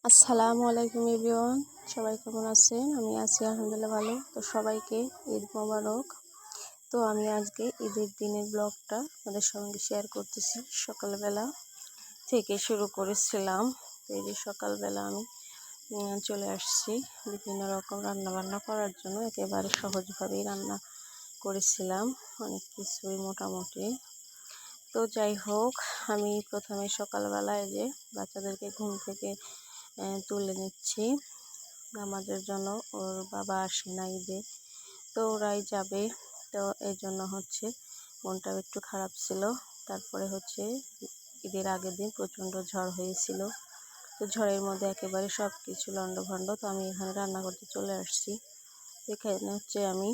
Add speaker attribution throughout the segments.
Speaker 1: আসসালামু আলাইকুম এভরিওয়ান, সবাই কেমন আছেন? আমি আছি আলহামদুলিল্লাহ ভালো। তো সবাইকে ঈদ মোবারক। তো আমি আজকে ঈদের দিনের ব্লগটা আপনাদের সঙ্গে শেয়ার করতেছি। সকালবেলা থেকে শুরু করেছিলাম। তো এই যে সকালবেলা আমি চলে আসছি বিভিন্ন রকম রান্নাবান্না করার জন্য। একেবারে সহজভাবেই রান্না করেছিলাম, অনেক কিছুই মোটামুটি। তো যাই হোক, আমি প্রথমে সকালবেলায় যে বাচ্চাদেরকে ঘুম থেকে তুলে নিচ্ছি নামাজের জন্য। ওর বাবা আসে না ঈদে, তো ওরাই যাবে। তো এই জন্য হচ্ছে মনটাও একটু খারাপ ছিল। তারপরে হচ্ছে ঈদের আগের দিন প্রচণ্ড ঝড় হয়েছিল। তো ঝড়ের মধ্যে একেবারে সব কিছু লণ্ডভণ্ড। তো আমি এখানে রান্না করতে চলে আসছি। এখানে হচ্ছে আমি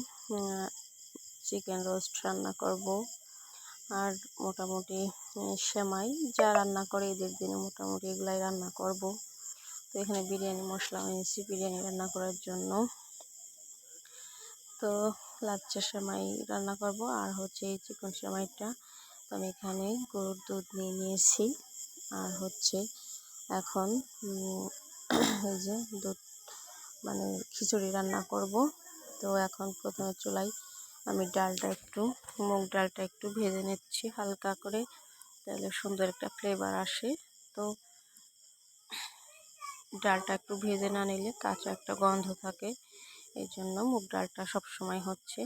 Speaker 1: চিকেন রোস্ট রান্না করব, আর মোটামুটি সেমাই যা রান্না করে ঈদের দিনে মোটামুটি এগুলাই রান্না করব। তো এখানে বিরিয়ানি মশলা নিয়েছি বিরিয়ানি রান্না করার জন্য। তো লাচ্চা সেমাই রান্না করব, আর হচ্ছে এই চিকন সেমাইটা। তো আমি এখানে গরুর দুধ নিয়েছি, আর হচ্ছে এখন এই যে দুধ মানে খিচুড়ি রান্না করব। তো এখন প্রথমে চুলায় আমি মুগ ডালটা একটু ভেজে নিচ্ছি হালকা করে, তাহলে সুন্দর একটা ফ্লেভার আসে। তো ডালটা একটু ভেজে না নিলে কাঁচা একটা গন্ধ থাকে, এই জন্য মুগ ডালটা সবসময় হচ্ছে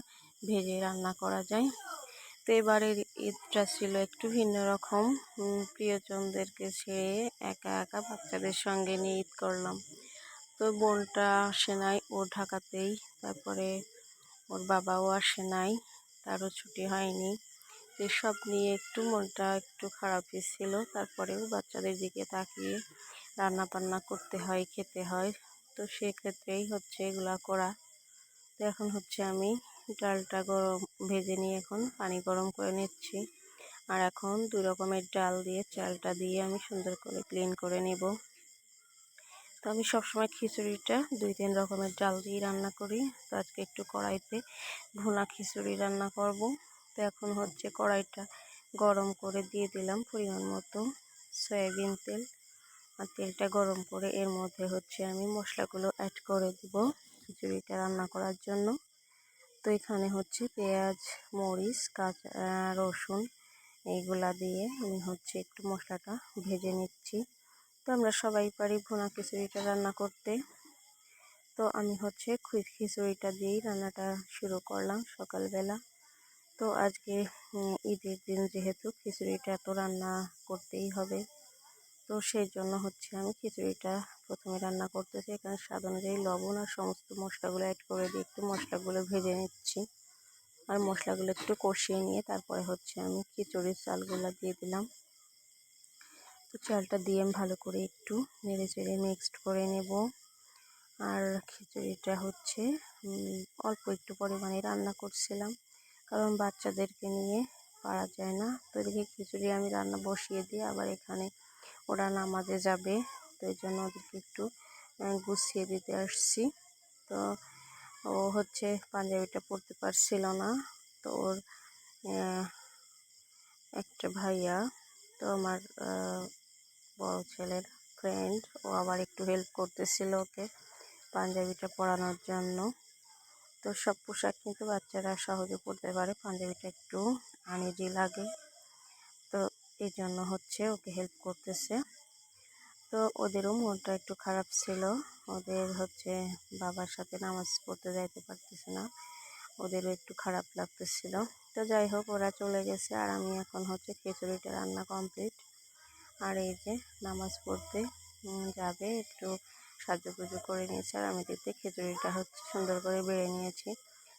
Speaker 1: ভেজে রান্না করা যায়। তো এবারের ঈদটা ছিল একটু ভিন্ন রকম। প্রিয়জনদেরকে ছেড়ে একা একা বাচ্চাদের সঙ্গে নিয়ে ঈদ করলাম। তো বোনটা আসে নাই, ও ঢাকাতেই। তারপরে ওর বাবাও আসে নাই, তারও ছুটি হয়নি। এসব নিয়ে একটু মনটা একটু খারাপই ছিল। তারপরেও বাচ্চাদের দিকে তাকিয়ে রান্না বান্না করতে হয়, খেতে হয়। তো সেক্ষেত্রেই হচ্ছে এগুলা করা। তো এখন হচ্ছে আমি ডালটা ভেজে নিয়ে এখন পানি গরম করে নিচ্ছি। আর এখন 2 রকমের ডাল দিয়ে চালটা দিয়ে আমি সুন্দর করে ক্লিন করে নেব। তো আমি সবসময় খিচুড়িটা 2-3 রকমের ডাল দিয়ে রান্না করি। তো আজকে একটু কড়াইতে ভুনা খিচুড়ি রান্না করব। তো এখন হচ্ছে কড়াইটা গরম করে দিয়ে দিলাম পরিমাণ মতো সয়াবিন তেল। আর তেলটা গরম করে এর মধ্যে হচ্ছে আমি মশলাগুলো অ্যাড করে দেব খিচুড়িটা রান্না করার জন্য। তো এখানে হচ্ছে পেঁয়াজ, মরিচ, কাঁচা রসুন এইগুলা দিয়ে আমি হচ্ছে একটু মশলাটা ভেজে নিচ্ছি। তো আমরা সবাই পারি ভুনা খিচুড়িটা রান্না করতে। তো আমি হচ্ছে খিচুড়িটা দিয়েই রান্নাটা শুরু করলাম সকালবেলা। তো আজকে ঈদের দিন যেহেতু খিচুড়িটা তো রান্না করতেই হবে। তো সেই জন্য হচ্ছে আমি খিচুড়িটা প্রথমে রান্না করতেছি। এখানে স্বাদ অনুযায়ী লবণ আর সমস্ত মশলাগুলো অ্যাড করে দিয়ে একটু মশলাগুলো ভেজে নিচ্ছি। আর মশলাগুলো একটু কষিয়ে নিয়ে তারপরে হচ্ছে আমি খিচুড়ির চালগুলো দিয়ে দিলাম। তো চালটা দিয়ে আমি ভালো করে একটু নেড়ে চেড়ে মিক্সড করে নেব। আর খিচুড়িটা হচ্ছে অল্প একটু পরিমাণে রান্না করছিলাম, কারণ বাচ্চাদেরকে নিয়ে পারা যায় না। তো এদিকে খিচুড়ি আমি রান্না বসিয়ে দিয়ে আবার এখানে ওরা নামাজে যাবে, তো এই জন্য ওদেরকে একটু গুছিয়ে দিতে আসছি। তো ও হচ্ছে পাঞ্জাবিটা পরতে পারছিল না। তো ওর একটা ভাইয়া, তো আমার বড় ছেলের ফ্রেন্ড, ও আবার একটু হেল্প করতেছিল ওকে পাঞ্জাবিটা পরানোর জন্য। তো সব পোশাক কিন্তু বাচ্চারা সহজে পরতে পারে, পাঞ্জাবিটা একটু আনইজি লাগে। তো এই জন্য হচ্ছে ওকে হেল্প করতেছে। তো ওদেরও মনটা একটু খারাপ ছিল, ওদের হচ্ছে বাবার সাথে নামাজ পড়তে যাইতে পারতেছে না, ওদেরও একটু খারাপ লাগতেছিল। তো যাই হোক, ওরা চলে গেছে আর আমি এখন হচ্ছে খিচুড়িটা রান্না কমপ্লিট। আর এই যে নামাজ পড়তে যাবে, একটু সাজুগুজু করে নিয়েছে। আর আমি দেখতে খিচুড়িটা হচ্ছে সুন্দর করে বেড়ে নিয়েছি।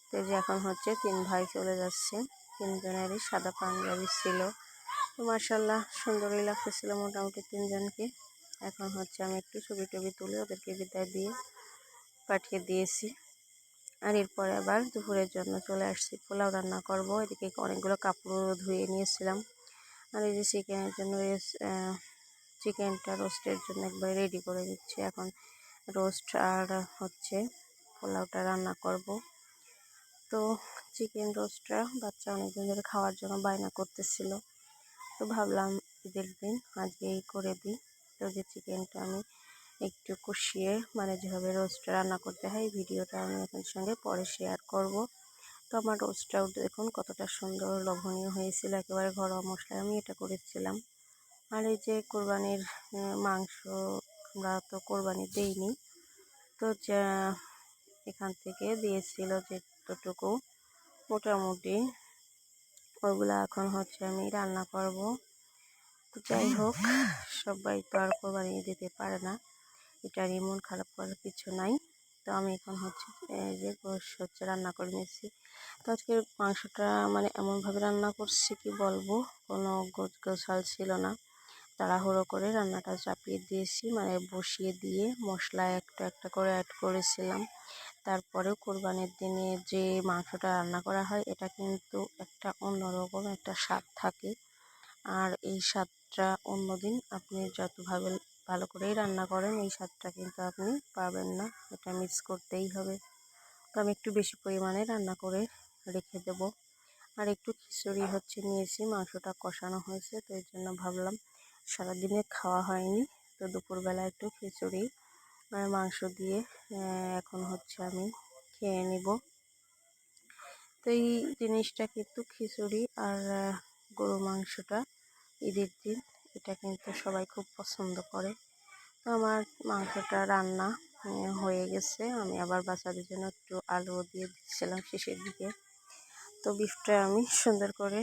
Speaker 1: তো যে এখন হচ্ছে 3 ভাই চলে যাচ্ছে, 3 জনেরই সাদা পাঞ্জাবি ছিল। তো মাশাআল্লাহ সুন্দরই লাগতেছিল মোটামুটি 3 জনকে। এখন হচ্ছে আমি একটু ছবি টবি তুলে ওদেরকে বিদায় দিয়ে পাঠিয়ে দিয়েছি। আর এরপরে আবার দুপুরের জন্য চলে আসছি, পোলাও রান্না করব। এদিকে অনেকগুলো কাপড় ধুয়ে নিয়েছিলাম। আর এই যে চিকেনের জন্য চিকেনটা রোস্টের জন্য একবার রেডি করে দিচ্ছি। এখন রোস্ট আর হচ্ছে পোলাওটা রান্না করব। তো চিকেন রোস্টটা বাচ্চা অনেকদিন ধরে খাওয়ার জন্য বায়না করতেছিল, তো ভাবলাম ঈদের দিন আজকেই করে দিই। তো যে চিকেনটা আমি একটু কষিয়ে মানে যেভাবে রোস্টটা রান্না করতে হয় ভিডিওটা আমি আপনাদের সঙ্গে পরে শেয়ার করব। তো আমার রোস্টটাও দেখুন কতটা সুন্দর লোভনীয় হয়েছিল, একেবারে ঘরোয়া মশলায় আমি এটা করেছিলাম। আর এই যে কোরবানির মাংস আমরা তো কোরবানি দেইনি, তো যা এখান থেকে দিয়েছিল যেটুকু মোটামুটি ওগুলো এখন হচ্ছে আমি রান্না করব। তো যাই হোক, সবাই তো আর কোরবানি দিতে পারে না, এটারই মন খারাপ করার কিছু নাই। তো আমি এখন হচ্ছে এই যে গোশ হচ্ছে রান্না করে নিচ্ছি। তো আজকের মাংসটা মানে এমনভাবে রান্না করছি কি বলবো, কোনো গোছগাছাল ছিল না, তাড়াহুড়ো করে রান্নাটা চাপিয়ে দিয়েছি, মানে বসিয়ে দিয়ে মশলা একটা একটা করে অ্যাড করেছিলাম। তারপরেও কোরবানির দিনে যে মাংসটা রান্না করা হয় এটা কিন্তু একটা অন্যরকম একটা স্বাদ থাকে। আর এই স্বাদটা অন্যদিন আপনি যতভাবে ভালো করেই রান্না করেন এই স্বাদটা কিন্তু আপনি পাবেন না, এটা মিক্স করতেই হবে। তো আমি একটু বেশি পরিমাণে রান্না করে রেখে দেব। আর একটু খিচুড়ি হচ্ছে নিয়েছি, মাংসটা কষানো হয়েছে, তো এই জন্য ভাবলাম সারাদিনে খাওয়া হয়নি, তো দুপুরবেলা একটু খিচুড়ি আর মাংস দিয়ে এখন হচ্ছে আমি খেয়ে নিব। তো এই জিনিসটা কিন্তু খিচুড়ি আর গরু মাংসটা ঈদের দিন এটা কিন্তু সবাই খুব পছন্দ করে। তো আমার মাংসটা রান্না হয়ে গেছে, আমি আবার বাচ্চাদের জন্য একটু আলু দিয়ে দিচ্ছিলাম শেষের দিকে। তো বিফটা আমি সুন্দর করে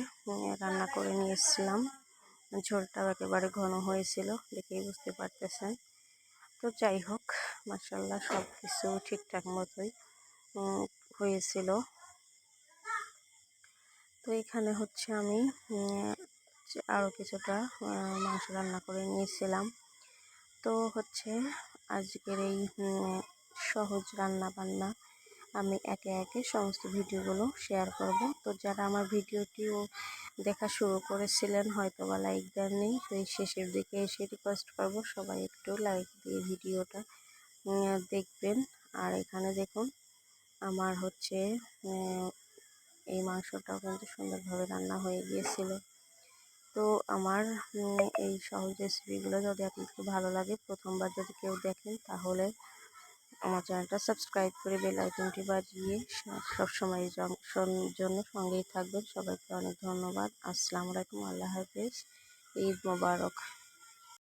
Speaker 1: রান্না করে নিয়ে এসেছিলাম, ঝোলটাও একেবারে ঘন হয়েছিল, দেখেই বুঝতে পারতেছেন। তো যাই হোক, মাশাআল্লাহ সব কিছু ঠিকঠাক মতোই হয়েছিল। তো এখানে হচ্ছে আমি আরও কিছুটা মাংস রান্না করে নিয়েছিলাম। তো হচ্ছে আজকের এই সহজ রান্না বান্না আমি একে একে সমস্ত ভিডিওগুলো শেয়ার করব। তো যারা আমার ভিডিওটিও দেখা শুরু করেছিলেন হয়তো বা লাইক দেননি, তো এই শেষের দিকে এসে রিকোয়েস্ট করব সবাই একটু লাইক দিয়ে ভিডিওটা দেখবেন। আর এখানে দেখুন আমার হচ্ছে এই মাংসটাও কিন্তু সুন্দরভাবে রান্না হয়ে গিয়েছিল। তো আমার এই সহজ রেসিপিগুলো যদি আপনাদের ভালো লাগে, প্রথমবার যদি কেউ দেখেন তাহলে আমার চ্যানেলটা সাবস্ক্রাইব করে বেল আইকনটি বাজিয়ে সবসময় জন্য সঙ্গেই থাকবেন। সবাইকে অনেক ধন্যবাদ। আসসালামু আলাইকুম, আল্লাহ হাফেজ, ঈদ মোবারক।